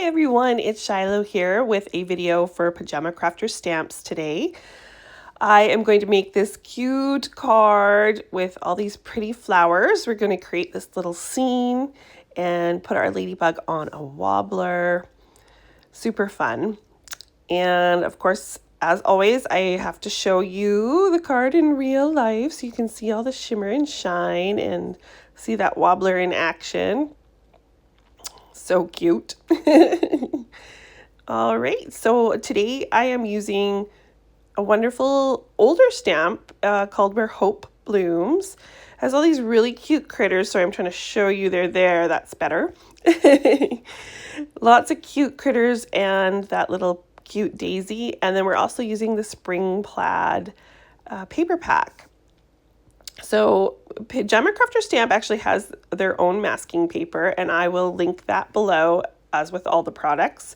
everyone, it's Shiloh here with a video for Pajama Crafter Stamps today. I am going to make this cute card with all these pretty flowers. We're going to create this little scene and put our ladybug on a wobbler. Super fun. And of course, as always, I have to show you the card in real life so you can see all the shimmer and shine and see that wobbler in action. So cute. All right, so today I am using a wonderful older stamp called Where Hope Blooms. It has all these really cute critters, so I'm trying to show you they're there. That's better. Lots of cute critters and that little cute daisy. And then we're also using the spring plaid paper pack. So Pajama Crafter Stamp actually has their own masking paper, and I will link that below as with all the products.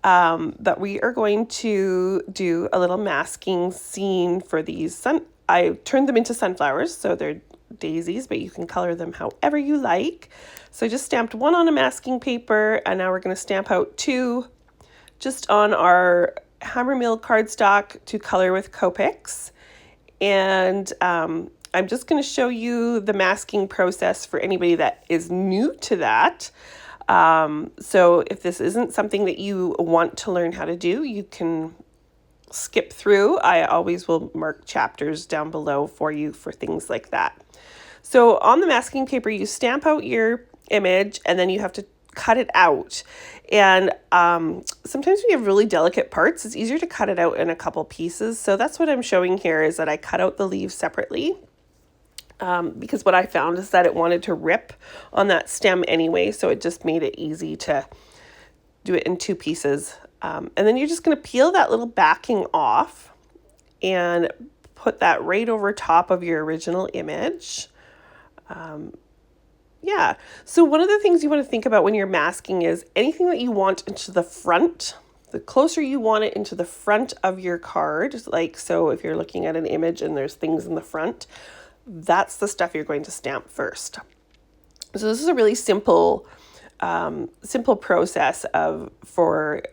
But we are going to do a little masking scene for these. I turned them into sunflowers, so they're daisies, but you can color them however you like. So I just stamped one on a masking paper, and now we're going to stamp out two just on our hammer mill cardstock to color with Copics. And I'm just going to show you the masking process for anybody that is new to that. So if this isn't something that you want to learn how to do, you can skip through. I always will mark chapters down below for you for things like that. So on the masking paper, you stamp out your image and then you have to cut it out. And sometimes when you have really delicate parts, it's easier to cut it out in a couple pieces. So that's what I'm showing here, is that I cut out the leaves separately. Because what I found is that it wanted to rip on that stem anyway, so it just made it easy to do it in two pieces. And then you're just going to peel that little backing off and put that right over top of your original image. Yeah, so one of the things you want to think about when you're masking is anything that you want into the front. The closer you want it into the front of your card, like so if you're looking at an image and there's things in the front, that's the stuff you're going to stamp first. So this is a really simple process for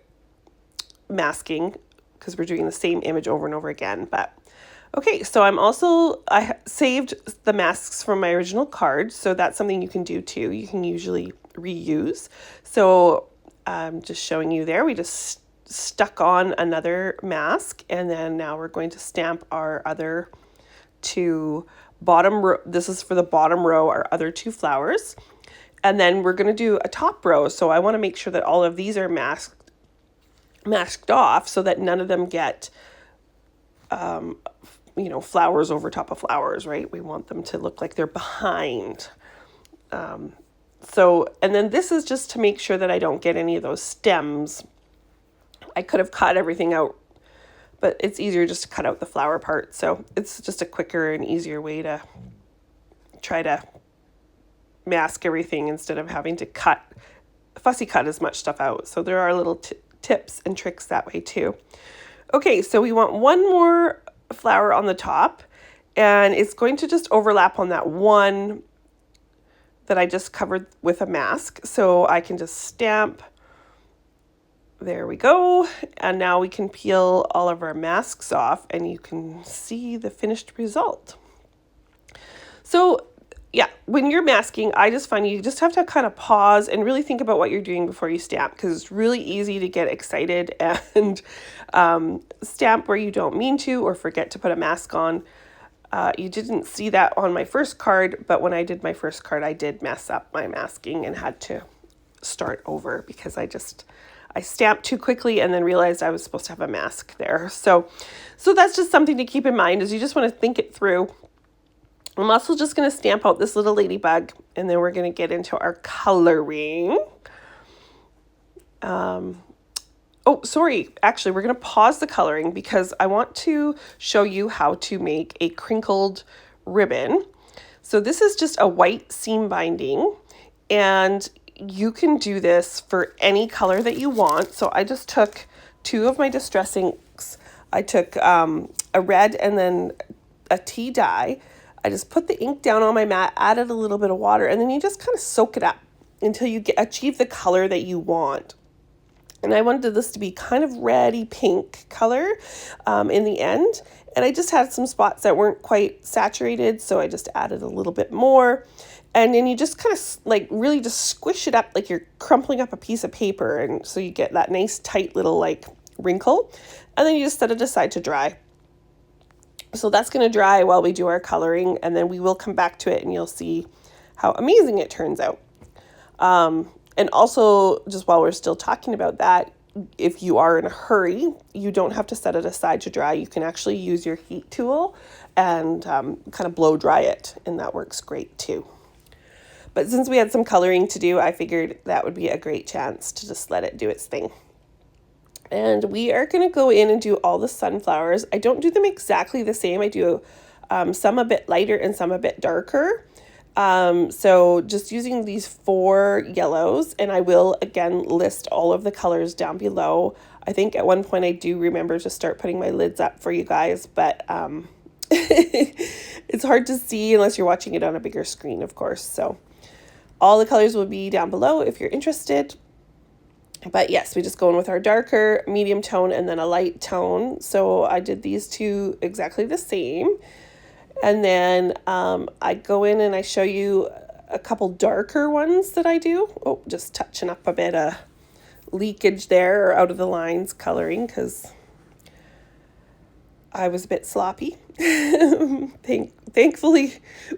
masking, because we're doing the same image over and over again. But okay, so I saved the masks from my original card, so that's something you can do too. You can usually reuse. So I'm just showing you there. We just stuck on another mask, and then now we're going to stamp our other two bottom row. This is for the bottom row, our other two flowers. And then we're going to do a top row. So I want to make sure that all of these are masked off so that none of them get, flowers over top of flowers, right? We want them to look like they're behind. And then this is just to make sure that I don't get any of those stems. I could have cut everything out, but it's easier just to cut out the flower part. So it's just a quicker and easier way to try to mask everything instead of having to fussy cut as much stuff out. So there are little tips and tricks that way too. Okay, so we want one more flower on the top, and it's going to just overlap on that one that I just covered with a mask. So I can just stamp. There we go. And now we can peel all of our masks off and you can see the finished result. So yeah, when you're masking, I just find you just have to kind of pause and really think about what you're doing before you stamp, because it's really easy to get excited and stamp where you don't mean to or forget to put a mask on. You didn't see that on my first card, but when I did my first card, I did mess up my masking and had to start over because I stamped too quickly and then realized I was supposed to have a mask there. So that's just something to keep in mind, is you just want to think it through. I'm also just going to stamp out this little ladybug, and then we're going to get into our coloring. Actually, we're going to pause the coloring because I want to show you how to make a crinkled ribbon. So this is just a white seam binding, and you can do this for any color that you want. So I just took two of my distress inks. I took a red and then a tea dye. I just put the ink down on my mat, added a little bit of water, and then you just kind of soak it up until you achieve the color that you want. And I wanted this to be kind of reddy pink color in the end. And I just had some spots that weren't quite saturated, so I just added a little bit more. And then you just kind of like really just squish it up like you're crumpling up a piece of paper. And so you get that nice tight little like wrinkle. And then you just set it aside to dry. So that's going to dry while we do our coloring. And then we will come back to it and you'll see how amazing it turns out. And also, just while we're still talking about that, if you are in a hurry, you don't have to set it aside to dry. You can actually use your heat tool and kind of blow dry it, and that works great too. But since we had some coloring to do, I figured that would be a great chance to just let it do its thing. And we are going to go in and do all the sunflowers. I don't do them exactly the same. I do some a bit lighter and some a bit darker. So just using these 4 yellows, and I will again list all of the colors down below. I think at one point I do remember to start putting my lids up for you guys, but it's hard to see unless you're watching it on a bigger screen, of course. So all the colors will be down below if you're interested. But yes, we just go in with our darker, medium tone, and then a light tone. So I did these 2 exactly the same. And then I go in and I show you a couple darker ones that I do. Oh, just touching up a bit of leakage there or out of the lines coloring because I was a bit sloppy. Thankfully,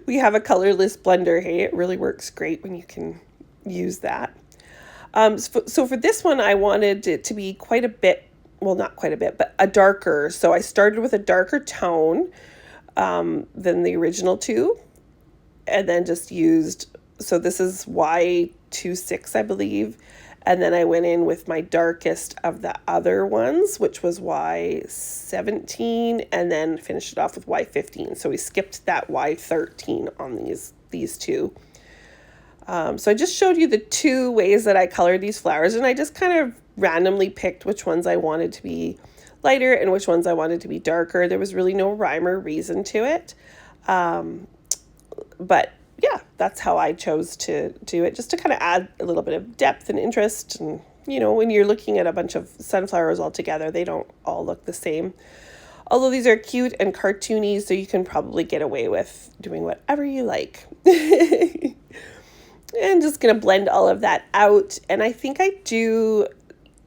we have a colorless blender. Hey, it really works great when you can use that. So for this one, I wanted it to be quite a bit, well, not quite a bit, but a darker. So I started with a darker tone than the original 2, and then just used, so this is Y26, I believe, and then I went in with my darkest of the other ones, which was Y17, and then finished it off with Y15. So we skipped that Y13 on these 2. So I just showed you the 2 ways that I colored these flowers, and I just kind of randomly picked which ones I wanted to be lighter and which ones I wanted to be darker. There was really no rhyme or reason to it. But yeah, that's how I chose to do it, just to kind of add a little bit of depth and interest. And, you know, when you're looking at a bunch of sunflowers all together, they don't all look the same. Although these are cute and cartoony, so you can probably get away with doing whatever you like. And just going to blend all of that out. And I think I do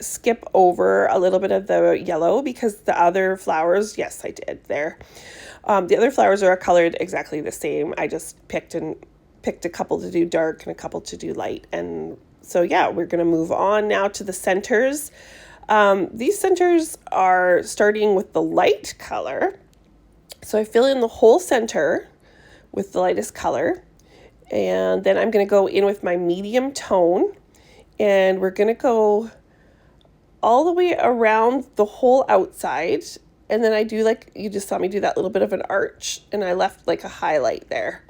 skip over a little bit of the yellow because the other flowers, yes, I did there. The other flowers are colored exactly the same. I just picked a couple to do dark and a couple to do light. And so, yeah, we're going to move on now to the centers. These centers are starting with the light color. So I fill in the whole center with the lightest color. And then I'm going to go in with my medium tone. And we're going to go all the way around the whole outside. And then I do, like you just saw me do, that little bit of an arch, and I left like a highlight there.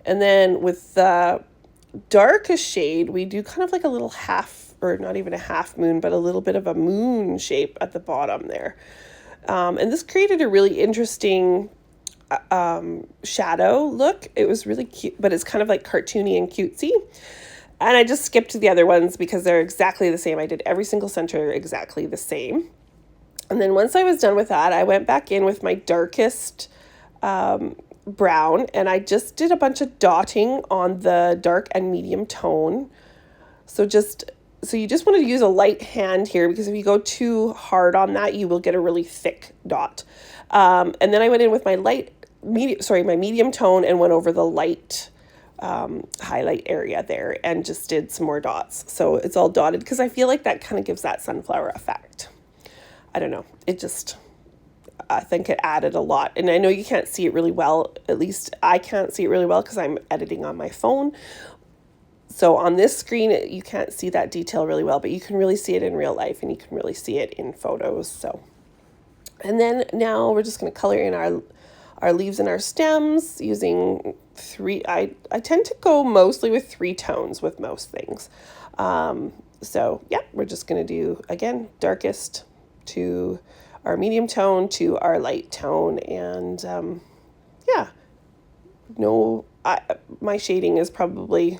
And then with the darkest shade, we do kind of like a little half, or not even a half moon, but a little bit of a moon shape at the bottom there. And this created a really interesting shadow look. It was really cute, but it's kind of like cartoony and cutesy. And I just skipped the other ones because they're exactly the same. I did every single center exactly the same. And then once I was done with that, I went back in with my darkest brown, and I just did a bunch of dotting on the dark and medium tone. So you just want to use a light hand here, because if you go too hard on that, you will get a really thick dot. And then I went in with my my medium tone and went over the light highlight area there and just did some more dots. So it's all dotted because I feel like that kind of gives that sunflower effect. I don't know. I think it added a lot. And I know you can't see it really well. At least I can't see it really well because I'm editing on my phone. So on this screen, you can't see that detail really well, but you can really see it in real life, and you can really see it in photos. So, and then now we're just going to color in our leaves and our stems using 3. I tend to go mostly with 3 tones with most things. So yeah, we're just going to do, again, darkest to our medium tone to our light tone. And yeah, my shading is probably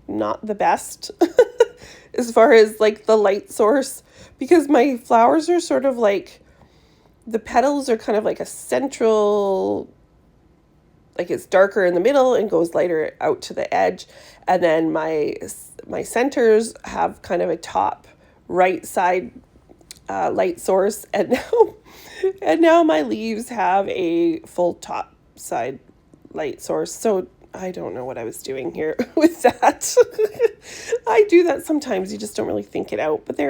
not the best. as far as like the light source, because my flowers are sort of like, the petals are kind of like a central, like it's darker in the middle and goes lighter out to the edge. And then my centers have kind of a top right side light source. And now my leaves have a full top side light source. So I don't know what I was doing here with that. I do that sometimes. You just don't really think it out, but they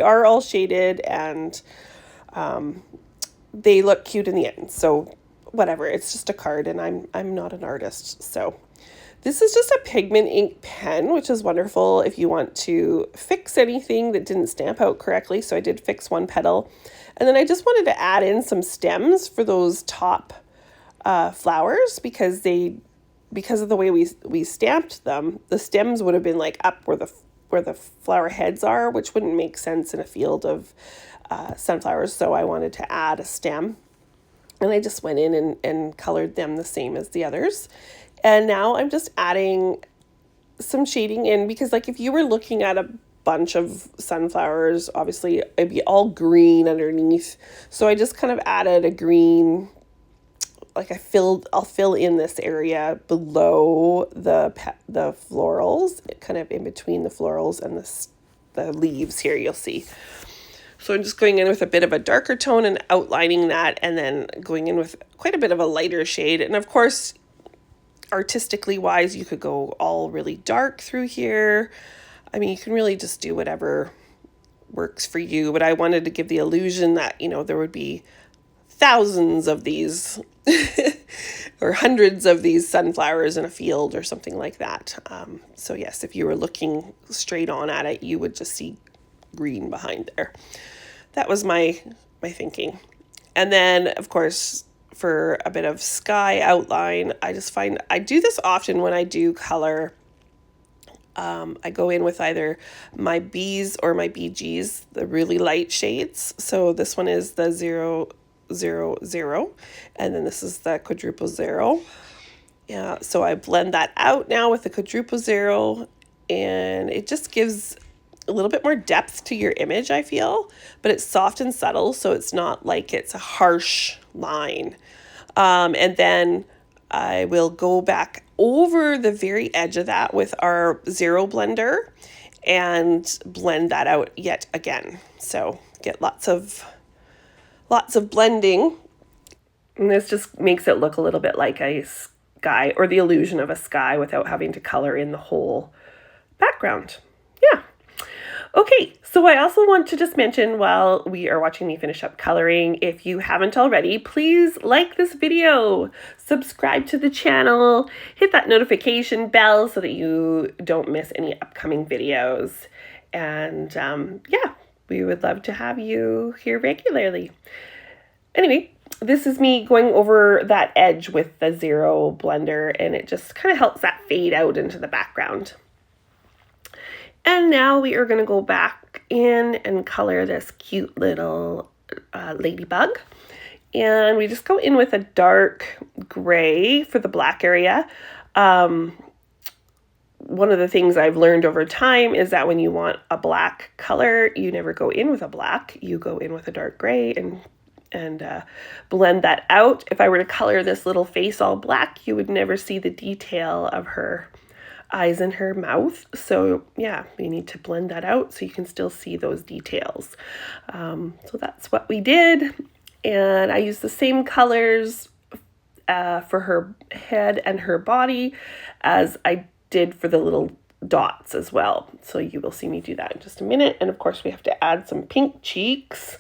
are all shaded, and they look cute in the end. So whatever, it's just a card, and I'm not an artist. So this is just a pigment ink pen, which is wonderful if you want to fix anything that didn't stamp out correctly. So I did fix one petal, and then I just wanted to add in some stems for those top flowers, because of the way we stamped them, the stems would have been like up where the flower heads are, which wouldn't make sense in a field of sunflowers. So I wanted to add a stem, and I just went in and colored them the same as the others. And now I'm just adding some shading in, because like if you were looking at a bunch of sunflowers, obviously it'd be all green underneath. So I just kind of added a green, like I'll fill in this area below the florals, kind of in between the florals and the leaves here, you'll see. So I'm just going in with a bit of a darker tone and outlining that, and then going in with quite a bit of a lighter shade. And of course, artistically wise, you could go all really dark through here. I mean, you can really just do whatever works for you, but I wanted to give the illusion that, you know, there would be thousands of these or hundreds of these sunflowers in a field or something like that. So yes, if you were looking straight on at it, you would just see green behind there. That was my thinking. And then of course, for a bit of sky outline, I just find I do this often when I do color. I go in with either my Bs or my BGs, the really light shades. So this one is the 000, and then this is the quadruple 0. Yeah, so I blend that out now with the quadruple 0, and it just gives a little bit more depth to your image, I feel, but it's soft and subtle, so it's not like it's a harsh line. And then I will go back over the very edge of that with our 0 blender and blend that out yet again. So get lots of blending, and this just makes it look a little bit like a sky, or the illusion of a sky, without having to color in the whole background. Yeah. Okay, so I also want to just mention, while we are watching me finish up coloring, if you haven't already, please like this video, subscribe to the channel, hit that notification bell so that you don't miss any upcoming videos. And yeah, we would love to have you here regularly. Anyway, this is me going over that edge with the 0 blender, and it just kind of helps that fade out into the background. And now we are going to go back in and color this cute little ladybug. And we just go in with a dark gray for the black area. One of the things I've learned over time is that when you want a black color, you never go in with a black. You go in with a dark gray and blend that out. If I were to color this little face all black, you would never see the detail of her eyes and her mouth. So yeah, we need to blend that out so you can still see those details. So that's what we did. And I used the same colors for her head and her body as I did for the little dots as well. So you will see me do that in just a minute. And of course we have to add some pink cheeks.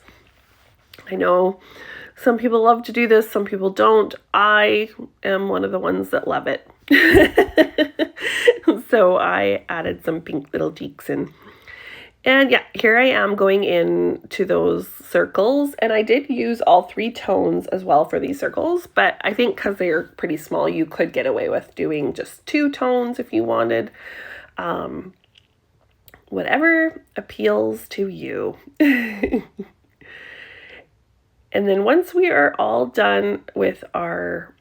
I know some people love to do this, some people don't. I am one of the ones that love it. So I added some pink little cheeks in. And yeah, here I am going into those circles. And I did use all 3 tones as well for these circles. But I think because they are pretty small, you could get away with doing just 2 tones if you wanted. Whatever appeals to you. And then once we are all done with our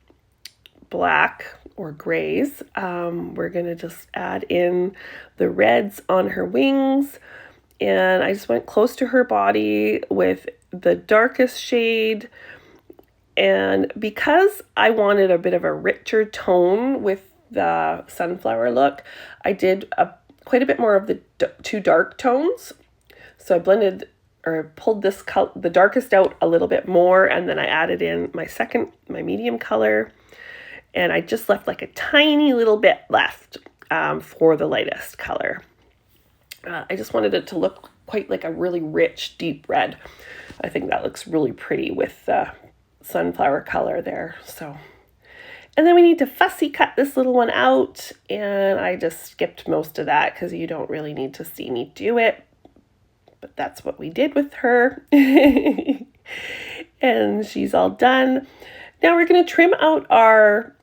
black, or grays. We're going to just add in the reds on her wings. And I just went close to her body with the darkest shade. And because I wanted a bit of a richer tone with the sunflower look, I did quite a bit more of the two dark tones. So I blended or pulled the darkest out a little bit more, and then I added in my medium color, and I just left like a tiny little bit left for the lightest color. I just wanted it to look quite like a really rich, deep red. I think that looks really pretty with the sunflower color there. So, and then we need to fussy cut this little one out, and I just skipped most of that because you don't really need to see me do it. But that's what we did with her. And she's all done. Now we're going to trim out our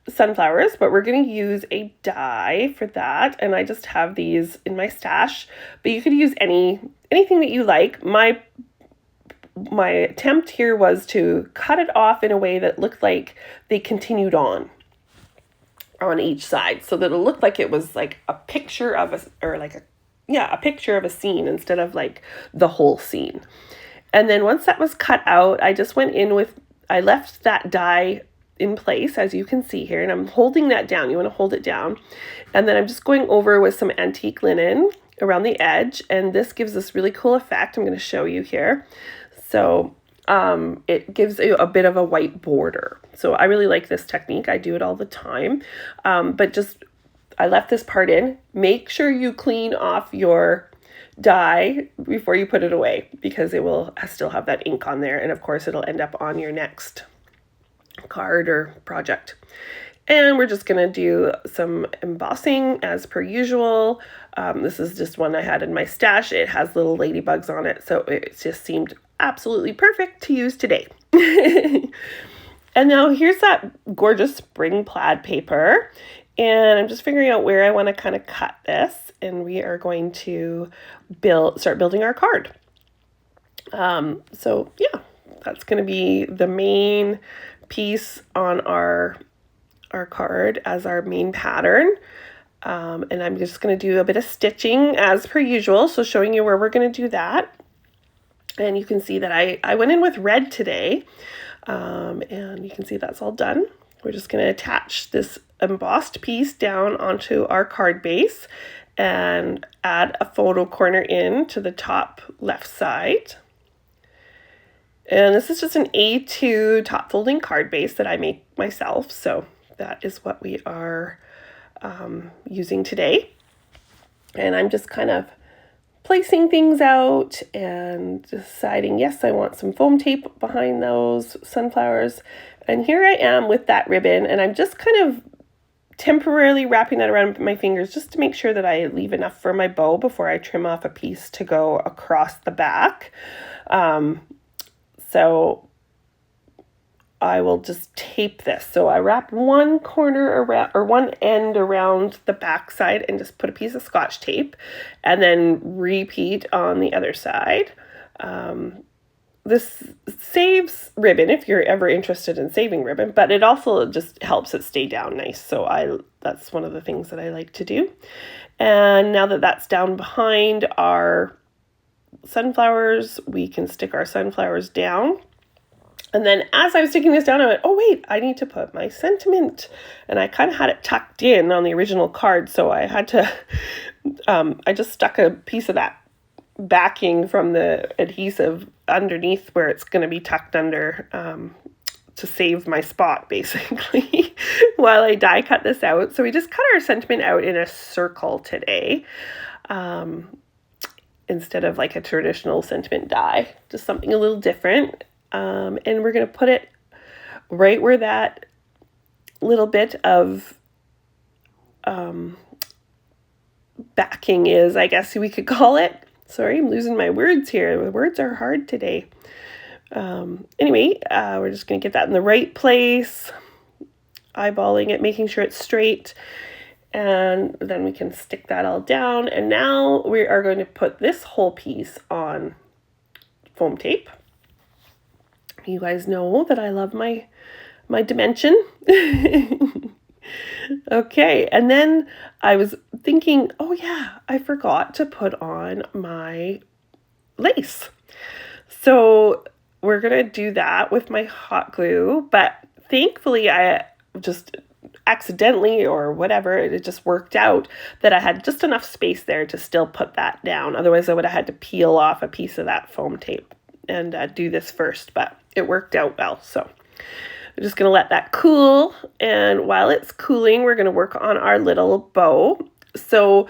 sunflowers, but we're going to use a die for that. And I just have these in my stash, but you could use anything that you like. My attempt here was to cut it off in a way that looked like they continued on each side, so that it looked like it was like a picture of a picture of a scene instead of like the whole scene. And then once that was cut out, I just went in I left that die in place, as you can see here, and I'm holding that down. You want to hold it down. And then I'm just going over with some antique linen around the edge, and this gives this really cool effect. I'm going to show you here. So it gives a bit of a white border. So I really like this technique. I do it all the time. But I left this part in. Make sure you clean off your die before you put it away, because it will still have that ink on there. And of course, it'll end up on your next card or project. And we're just going to do some embossing as per usual. This is just one I had in my stash. It has little ladybugs on it, so it just seemed absolutely perfect to use today. And now here's that gorgeous spring plaid paper. And I'm just figuring out where I want to kind of cut this. And we are going to start building our card. So yeah, that's going to be the main piece on our card as our main pattern. And I'm just going to do a bit of stitching as per usual. So showing you where we're going to do that. And you can see that I went in with red today. And you can see that's all done. We're just going to attach this embossed piece down onto our card base and add a photo corner in to the top left side. And this is just an A2 top folding card base that I make myself. So that is what we are using today. And I'm just kind of placing things out and deciding, yes, I want some foam tape behind those sunflowers. And here I am with that ribbon, and I'm just kind of temporarily wrapping that around my fingers just to make sure that I leave enough for my bow before I trim off a piece to go across the back. So I will just tape this. So I wrap one corner around, or one end around the back side, and just put a piece of Scotch tape, and then repeat on the other side. This saves ribbon if you're ever interested in saving ribbon, but it also just helps it stay down nice. So that's one of the things that I like to do. And now that that's down behind our sunflowers, we can stick our sunflowers down. And then as I was sticking this down, I went, oh wait, I need to put my sentiment. And I kind of had it tucked in on the original card, so I had to, I just stuck a piece of that backing from the adhesive underneath where it's going to be tucked under to save my spot, basically, while I die cut this out. So we just cut our sentiment out in a circle today, instead of like a traditional sentiment die, just something a little different. And we're going to put it right where that little bit of backing is, I guess we could call it. Sorry, I'm losing my words here. The words are hard today. Anyway, we're just going to get that in the right place, eyeballing it, making sure it's straight, and then we can stick that all down. And now we are going to put this whole piece on foam tape. You guys know that I love my dimension. Okay, and then I was thinking, oh yeah, I forgot to put on my lace. So we're gonna do that with my hot glue, but thankfully I just accidentally or whatever, it just worked out that I had just enough space there to still put that down. Otherwise I would have had to peel off a piece of that foam tape and do this first, but it worked out well. So I'm just gonna let that cool, and while it's cooling, we're gonna work on our little bow. So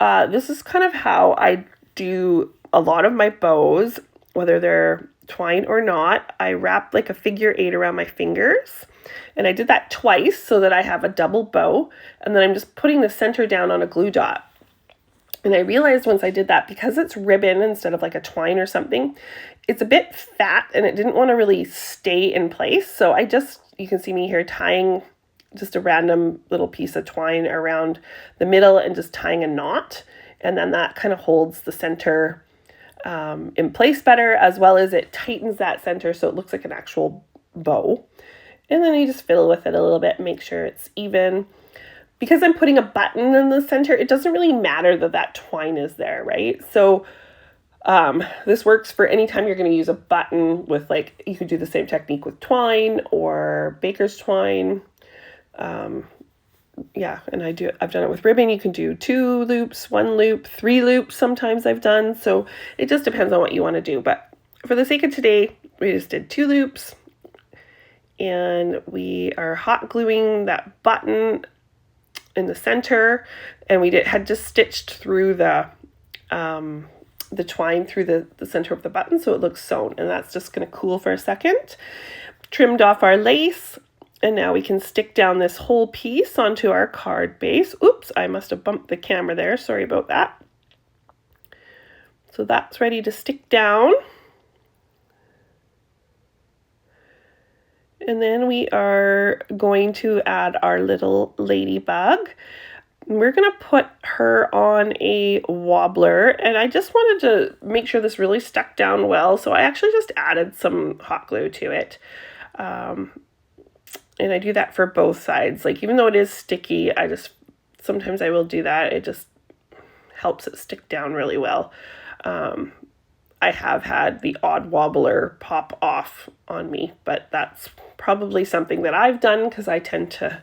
this is kind of how I do a lot of my bows, whether they're twine or not. I wrap like a figure 8 around my fingers, and I did that twice so that I have a double bow, and then I'm just putting the center down on a glue dot. And I realized once I did that, because it's ribbon instead of like a twine or something, it's a bit fat and it didn't want to really stay in place. So I just, you can see me here tying just a random little piece of twine around the middle and just tying a knot. And then that kind of holds the center in place better, as well as it tightens that center so it looks like an actual bow. And then you just fiddle with it a little bit, make sure it's even. Because I'm putting a button in the center, it doesn't really matter that that twine is there, right? So this works for any time you're going to use a button with, like, you could do the same technique with twine or baker's twine. Yeah, and I've done it with ribbon. You can do 2 loops, 1 loop, 3 loops sometimes I've done. So it just depends on what you want to do. But for the sake of today, we just did 2 loops. And we are hot gluing that button in the center, and we had just stitched through the twine through the center of the button so it looks sewn, and that's just going to cool for a second. Trimmed off our lace, and now we can stick down this whole piece onto our card base. Oops, I must have bumped the camera there, sorry about that. So that's ready to stick down. And then we are going to add our little ladybug. We're going to put her on a wobbler, and I just wanted to make sure this really stuck down well, so I actually just added some hot glue to it. And I do that for both sides. Like, even though it is sticky, sometimes I will do that. It just helps it stick down really well. I have had the odd wobbler pop off on me, but that's probably something that I've done because I tend to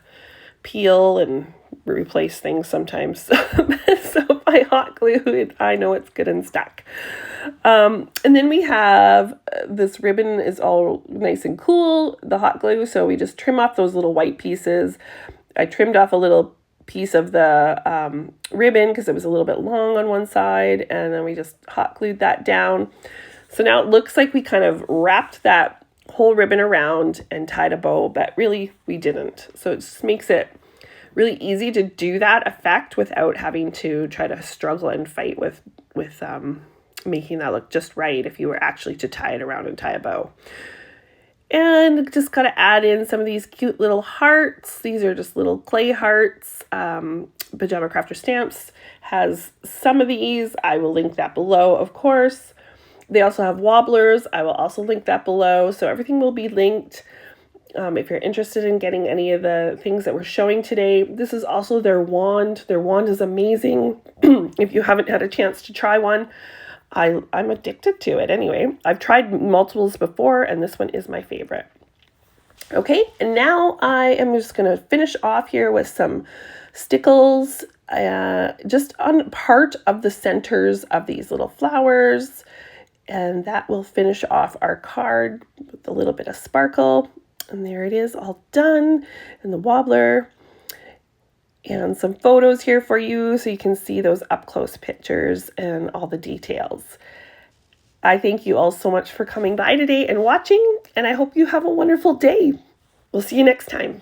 peel and replace things sometimes. So if I hot glue it, I know it's good and stuck. And then we have this ribbon is all nice and cool, the hot glue. So we just trim off those little white pieces. I trimmed off a little piece of the ribbon because it was a little bit long on one side, and then we just hot glued that down. So now it looks like we kind of wrapped that whole ribbon around and tied a bow, but really we didn't. So it just makes it really easy to do that effect without having to try to struggle and fight with making that look just right if you were actually to tie it around and tie a bow. And just kind of add in some of these cute little hearts. These are just little clay hearts. Pajama Crafter Stamps has some of these. I will link that below, of course. They also have wobblers. I will also link that below. So everything will be linked. If you're interested in getting any of the things that we're showing today, this is also their wand. Their wand is amazing. If you haven't had a chance to try one, I'm addicted to it anyway. I've tried multiples before, and this one is my favorite. Okay, and now I am just going to finish off here with some stickles, just on part of the centers of these little flowers, and that will finish off our card with a little bit of sparkle. And there it is, all done, and the wobbler. And some photos here for you so you can see those up-close pictures and all the details. I thank you all so much for coming by today and watching, and I hope you have a wonderful day. We'll see you next time.